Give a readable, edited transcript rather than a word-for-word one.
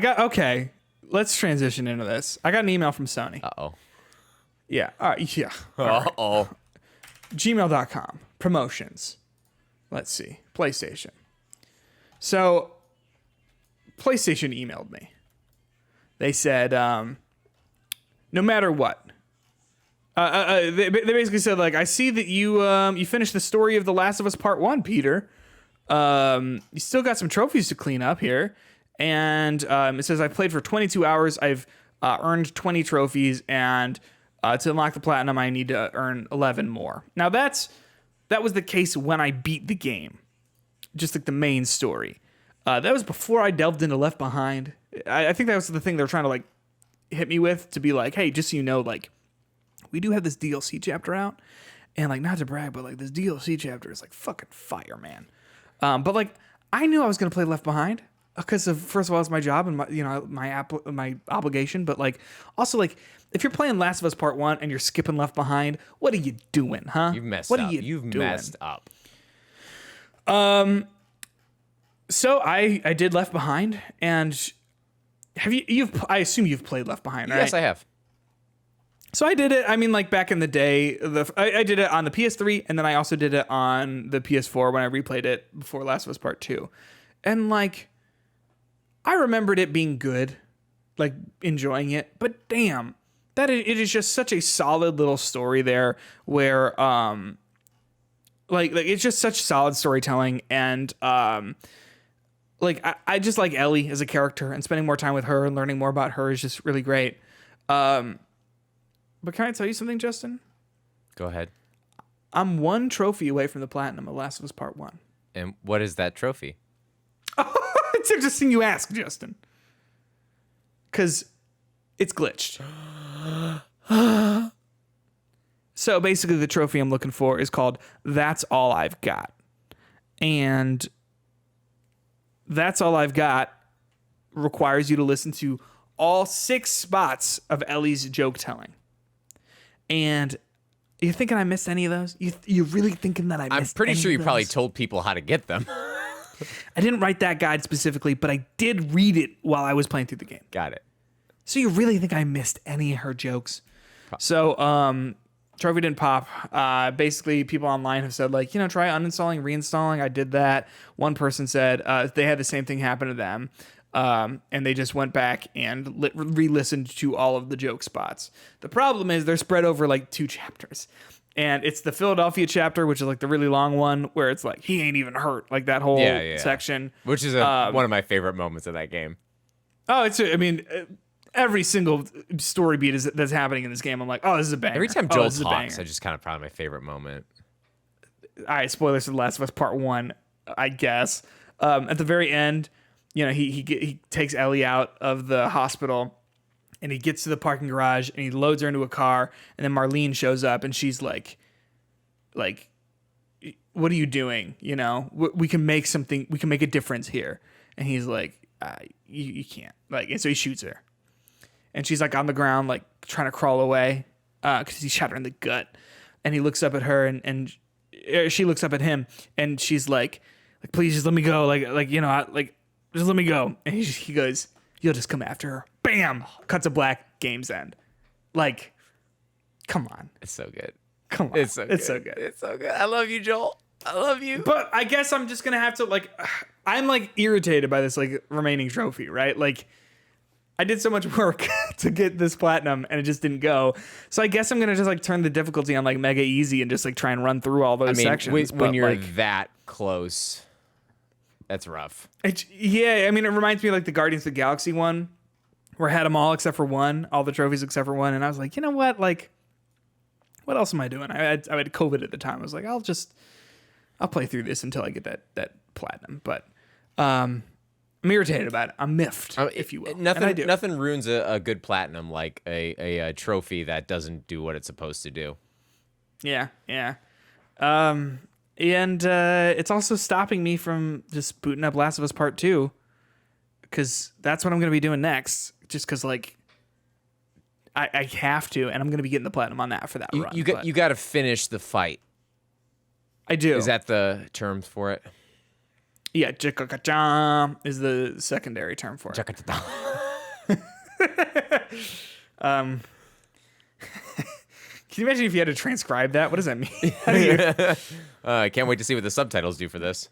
Okay. Let's transition into this. I got an email from Sony. Uh-oh. Yeah. Yeah. Uh-oh. Gmail.com. Promotions. Let's see. PlayStation. So, PlayStation emailed me. They said, no matter what. They basically said, like, I see that you finished the story of The Last of Us Part 1, Peter. You still got some trophies to clean up here. And it says, I played for 22 hours. I've earned 20 trophies. And to unlock the platinum, I need to earn 11 more. Now, that was the case when I beat the game. Just like the main story. That was before I delved into Left Behind. I think that was the thing they were trying to, like, hit me with. To be like, hey, just so you know, like, we do have this DLC chapter out. And, like, not to brag, but, like, this DLC chapter is, like, fucking fire, man. But, like, I knew I was going to play Left Behind. Because of, first of all, it's my job and my obligation, but like also like if you're playing Last of Us Part 1 and you're skipping Left Behind, what are you doing, huh? You've messed what up. Are you You've doing? messed up. So I did Left Behind, and I assume you've played Left Behind, right? Yes, I have. So I did it. I mean, like back in the day, I did it on the PS3, and then I also did it on the PS4 when I replayed it before Last of Us Part 2, and like. I remembered it being good, like enjoying it, but damn, it is just such a solid little story there where, like it's just such solid storytelling and, like I just like Ellie as a character and spending more time with her and learning more about her is just really great. But can I tell you something, Justin? Go ahead. I'm one trophy away from the platinum of Last of Us Part 1. And what is that trophy? It's interesting you ask, Justin. Because it's glitched. So basically the trophy I'm looking for is called That's All I've Got. And That's All I've Got requires you to listen to all 6 spots of Ellie's joke telling. And you thinking I missed any of those? You really thinking that I missed I'm pretty any sure you of probably those? told people how to get them. I didn't write that guide specifically, but I did read it while I was playing through the game. Got it. So you really think I missed any of her jokes? So, trophy didn't pop. Basically, people online have said, like, try uninstalling, reinstalling. I did that. One person said they had the same thing happen to them, and they just went back and re-listened to all of the joke spots. The problem is they're spread over, like, 2 chapters. And it's the Philadelphia chapter, which is like the really long one, where it's like he ain't even hurt, like that whole section, which is one of my favorite moments of that game. Oh, every single story beat that's happening in this game, I'm like, oh, this is a banger. Every time Joel talks, I just kind of probably my favorite moment. All right, spoilers for The Last of Us Part 1, I guess. At the very end, he takes Ellie out of the hospital. And he gets to the parking garage and he loads her into a car. And then Marlene shows up and she's like, what are you doing? We can make something. We can make a difference here. And he's like, you can't. Like, and so he shoots her. And she's like on the ground, like trying to crawl away because he shot her in the gut. And he looks up at her and she looks up at him and she's like, please just let me go. Just let me go. And he goes, you'll just come after her. Bam! Cuts to black, game's end. Like, come on. It's so good. Come on. It's so good. It's so good. I love you, Joel. I love you. But I guess I'm just going to have to, like, I'm, like, irritated by this, like, remaining trophy, right? Like, I did so much work to get this platinum, and it just didn't go. So I guess I'm going to just, like, turn the difficulty on, like, mega easy and just, like, try and run through all those sections. When you're that close, that's rough. It reminds me of, like, the Guardians of the Galaxy one, where I had them all except for one, all the trophies except for one, and I was like, you know what? Like, what else am I doing? I had COVID at the time. I was like, I'll play through this until I get that platinum. But I'm irritated about it. I'm miffed, if you will. Nothing ruins a good platinum like a trophy that doesn't do what it's supposed to do. Yeah. And it's also stopping me from just booting up Last of Us Part 2, because that's what I'm going to be doing next. Just because, like, I have to, and I'm going to be getting the platinum on that for that run. You got to finish the fight. I do. Is that the term for it? Yeah, jikakacham is the secondary term for it. Can you imagine if you had to transcribe that? What does that mean? I can't wait to see what the subtitles do for this.